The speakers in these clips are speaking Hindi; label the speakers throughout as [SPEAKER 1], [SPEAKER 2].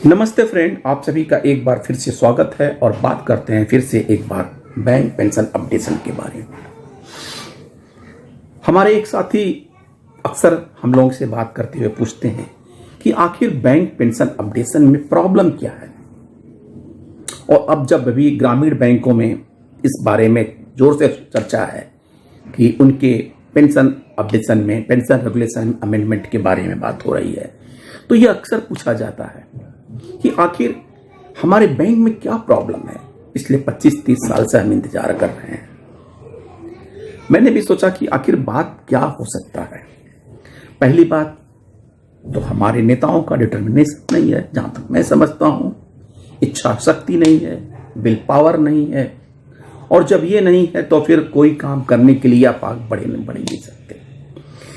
[SPEAKER 1] नमस्ते फ्रेंड, आप सभी का एक बार फिर से स्वागत है और बात करते हैं फिर से एक बार बैंक पेंशन अपडेशन के बारे में। हमारे एक साथी अक्सर हम लोगों से बात करते हुए पूछते हैं कि आखिर बैंक पेंशन अपडेशन में प्रॉब्लम क्या है। और अब जब अभी ग्रामीण बैंकों में इस बारे में जोर से चर्चा है कि उनके पेंशन अपडेशन में पेंशन रेगुलेशन अमेंडमेंट के बारे में बात हो रही है, तो यह अक्सर पूछा जाता है कि आखिर हमारे बैंक में क्या प्रॉब्लम है। इसलिए 25-30 साल से हम इंतजार कर रहे हैं। मैंने भी सोचा कि आखिर बात क्या हो सकता है। पहली बात तो हमारे नेताओं का डिटर्मिनेशन नहीं है, जहां तक मैं समझता हूं। इच्छा शक्ति नहीं है, विल पावर नहीं है, और जब ये नहीं है तो फिर कोई काम करने के लिए आप आगे बढ़ नहीं सकते।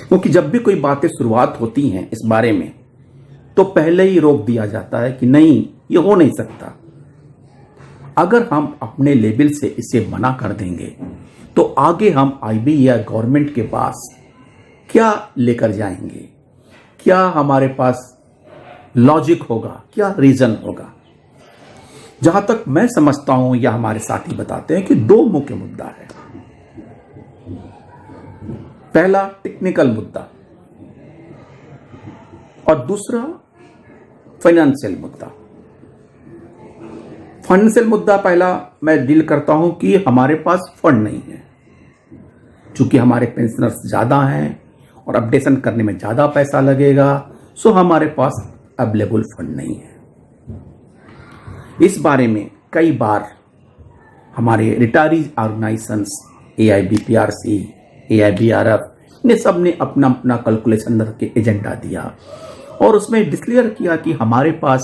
[SPEAKER 1] क्योंकि जब भी कोई बातें शुरुआत होती हैं इस बारे में तो पहले ही रोक दिया जाता है कि नहीं, ये हो नहीं सकता। अगर हम अपने लेवल से इसे मना कर देंगे तो आगे हम आईबी या गवर्नमेंट के पास क्या लेकर जाएंगे, क्या हमारे पास लॉजिक होगा, क्या रीजन होगा। जहां तक मैं समझता हूं या हमारे साथी बताते हैं कि दो मुख्य मुद्दा है। पहला टेक्निकल मुद्दा और दूसरा फाइनेंशियल मुद्दा। फाइनेंशियल मुद्दा पहला मैं डील करता हूं कि हमारे पास फंड नहीं है। चूंकि हमारे पेंशनर्स ज्यादा हैं और अपडेशन करने में ज्यादा पैसा लगेगा, सो हमारे पास अवेलेबल फंड नहीं है। इस बारे में कई बार हमारे रिटायरीज ऑर्गेनाइजेशंस AIBPRC, AIBRF ने सब ने अपना अपना कैलकुलेशन करके एजेंडा दिया और उसमें डिक्लेयर किया कि हमारे पास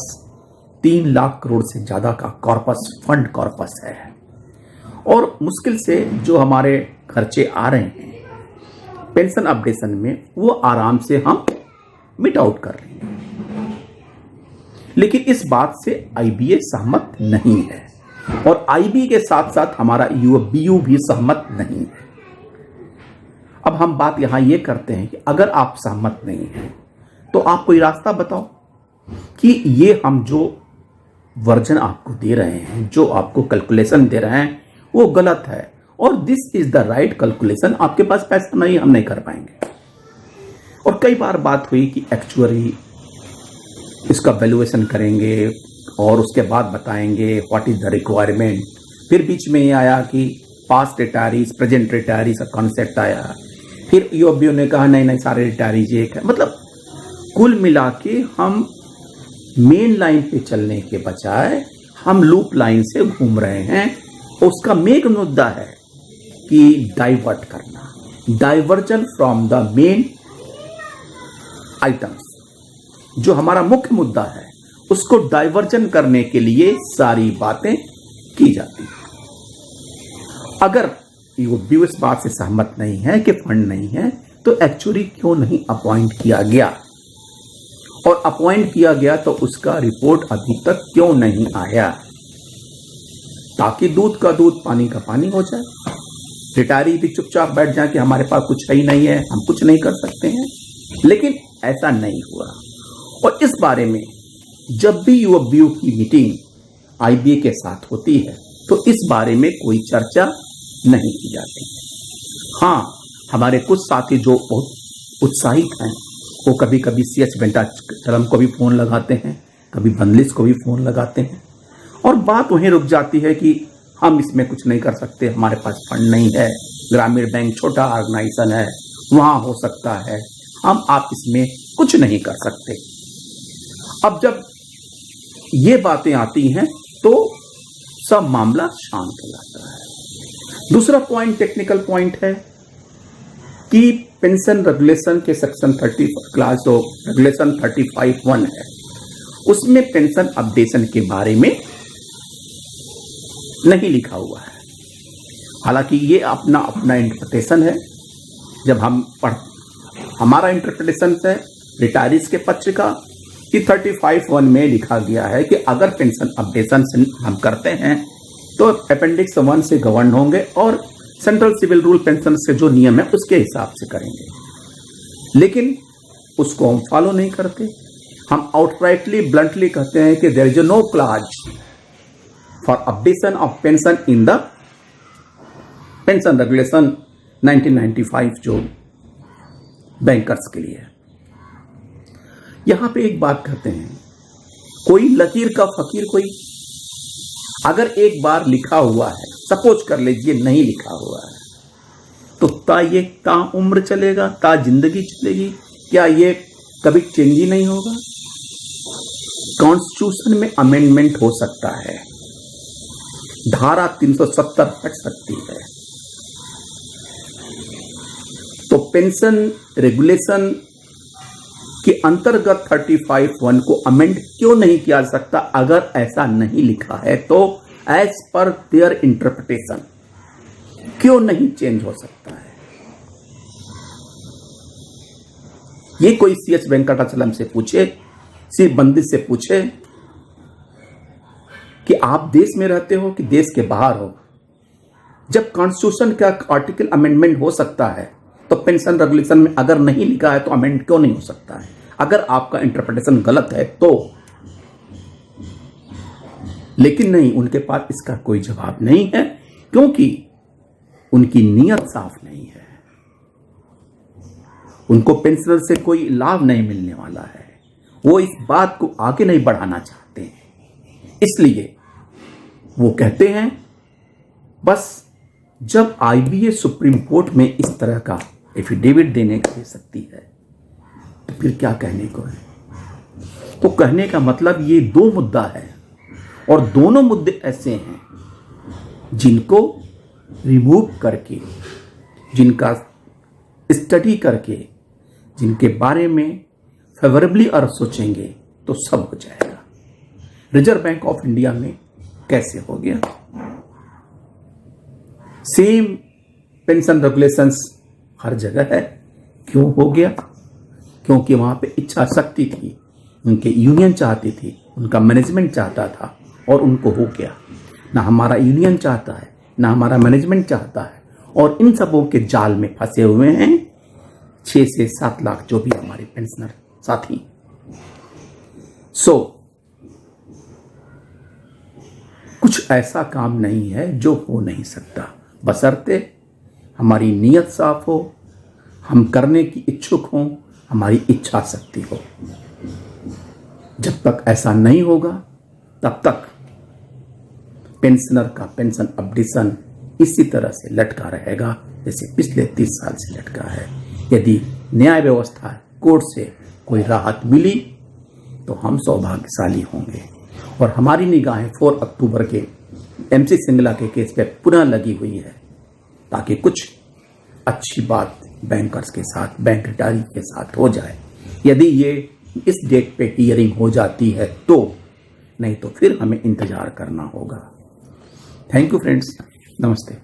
[SPEAKER 1] 3 लाख करोड़ से ज्यादा का फंड कॉर्पस है और मुश्किल से जो हमारे खर्चे आ रहे हैं पेंशन अपडेशन में वो आराम से हम मिट आउट कर लेंगे। लेकिन इस बात से IBA सहमत नहीं है और IB के साथ साथ हमारा BU भी सहमत नहीं है। अब हम बात यहां ये करते हैं कि अगर आप सहमत नहीं हैं तो आप कोई रास्ता बताओ कि ये हम जो वर्जन आपको दे रहे हैं, जो आपको कैलकुलेशन दे रहे हैं, वो गलत है और this is the right calculation. आपके पास पैसा नहीं, हम नहीं कर पाएंगे। और कई बार बात हुई कि एक्चुअली इसका वैल्यूएशन करेंगे और उसके बाद बताएंगे व्हाट इज द रिक्वायरमेंट। फिर बीच में ये आया कि पास्ट रिटायरीज प्रेजेंट रिटायरीज का कॉन्सेप्ट आया। फिर यूओबीओ ने कहा नहीं सारे रिटायरीज एक है। मतलब कुल मिला के हम मेन लाइन पे चलने के बजाय हम लूप लाइन से घूम रहे हैं। उसका मेन मुद्दा है कि डाइवर्ट करना, diversion from the main items. जो हमारा मुख्य मुद्दा है उसको डाइवर्जन करने के लिए सारी बातें की जाती हैं। अगर ये इस बात से सहमत नहीं है कि फंड नहीं है तो एक्चुअली क्यों नहीं अपॉइंट किया गया, और अपॉइंट किया गया तो उसका रिपोर्ट अभी तक क्यों नहीं आया, ताकि दूध का दूध पानी का पानी हो जाए। रिटायरी भी चुपचाप बैठ जाए कि हमारे पास कुछ है ही नहीं है, हम कुछ नहीं कर सकते हैं। लेकिन ऐसा नहीं हुआ और इस बारे में जब भी यूओबीयू की मीटिंग IBA के साथ होती है तो इस बारे में कोई चर्चा नहीं की जाती। हाँ, हमारे कुछ साथी जो बहुत उत्साहित हैं वो कभी कभी CH वेंकटाचलम को भी फोन लगाते हैं, कभी बनलिस को भी फोन लगाते हैं और बात वहीं रुक जाती है कि हम इसमें कुछ नहीं कर सकते, हमारे पास फंड नहीं है, ग्रामीण बैंक छोटा ऑर्गेनाइजेशन है, वहां हो सकता है, आप इसमें कुछ नहीं कर सकते। अब जब ये बातें आती हैं तो सब मामला शांत हो जाता है। दूसरा पॉइंट टेक्निकल पॉइंट है कि पेंशन रेगुलेशन के सेक्शन 30 क्लास ऑफ रेगुलेशन 35(1) है, उसमें पेंशन अपडेशन के बारे में नहीं लिखा हुआ है। हालांकि ये अपना अपना इंटरप्रिटेशन है। जब हमारा इंटरप्रिटेशन है रिटायरीज के पक्ष का कि 35(1) में लिखा गया है कि अगर पेंशन अपडेशन हम करते हैं तो अपेंडिक्स 1 से गवर्न होंगे और सेंट्रल सिविल रूल पेंशन से जो नियम है उसके हिसाब से करेंगे। लेकिन उसको हम फॉलो नहीं करते। हम आउटराइटली ब्लंटली कहते हैं कि there is no clause for updation of pension in the pension regulation 1995 जो बैंकर्स के लिए है। यहां पे एक बात कहते हैं, कोई लकीर का फकीर कोई अगर एक बार लिखा हुआ है, सपोज कर लीजिए नहीं लिखा हुआ है, तो ये ता उम्र चलेगा, ता जिंदगी चलेगी? क्या ये कभी चेंज ही नहीं होगा? कॉन्स्टिट्यूशन में अमेंडमेंट हो सकता है, धारा 370 हट सकती है, तो पेंशन रेगुलेशन के अंतर्गत 35(1) को अमेंड क्यों नहीं किया जा सकता? अगर ऐसा नहीं लिखा है तो एज पर देयर इंटरप्रिटेशन क्यों नहीं चेंज हो सकता है? ये कोई सीएच वेंकटाचलम से पूछे, सी बंदिश से पूछे कि आप देश में रहते हो कि देश के बाहर हो। जब कॉन्स्टिट्यूशन का आर्टिकल अमेंडमेंट हो सकता है तो पेंशन रेगुलेशन में अगर नहीं लिखा है तो अमेंड क्यों नहीं हो सकता है? अगर आपका इंटरप्रिटेशन गलत है तो। लेकिन नहीं, उनके पास इसका कोई जवाब नहीं है, क्योंकि उनकी नीयत साफ नहीं है, उनको पेंशनर से कोई लाभ नहीं मिलने वाला है, वो इस बात को आगे नहीं बढ़ाना चाहते हैं। इसलिए वो कहते हैं बस जब आईबीए सुप्रीम कोर्ट में इस तरह का एफिडेविट देने दे सकती है तो फिर क्या कहने को है? तो कहने का मतलब ये दो मुद्दा है और दोनों मुद्दे ऐसे हैं जिनको रिमूव करके, जिनका स्टडी करके, जिनके बारे में फेवरेबली और सोचेंगे तो सब हो जाएगा। रिजर्व बैंक ऑफ इंडिया में कैसे हो गया? सेम पेंशन रेगुलेशंस हर जगह है। क्यों हो गया? क्योंकि वहां पे इच्छा शक्ति थी, उनके यूनियन चाहती थी, उनका मैनेजमेंट चाहता था और उनको हो गया। ना हमारा यूनियन चाहता है, ना हमारा मैनेजमेंट चाहता है, और इन सबों के जाल में फंसे हुए हैं 6 से 7 लाख जो भी हमारे पेंशनर साथी। कुछ ऐसा काम नहीं है जो हो नहीं सकता, बशर्ते हमारी नीयत साफ हो, हम करने की इच्छुक हों, हमारी इच्छा शक्ति हो। जब तक ऐसा नहीं होगा तब तक पेंशनर का पेंशन अपडेशन इसी तरह से लटका रहेगा जैसे पिछले 30 साल से लटका है। यदि न्याय व्यवस्था कोर्ट से कोई राहत मिली तो हम सौभाग्यशाली होंगे और हमारी निगाहें 4 अक्टूबर के MC सिंगला के केस पे पुनः लगी हुई है ताकि कुछ अच्छी बात बैंकर्स के साथ, बैंक रिटायरी के साथ हो जाए। यदि ये इस डेट पे हियरिंग हो जाती है तो, नहीं तो फिर हमें इंतजार करना होगा। थैंक यू फ्रेंड्स, नमस्ते।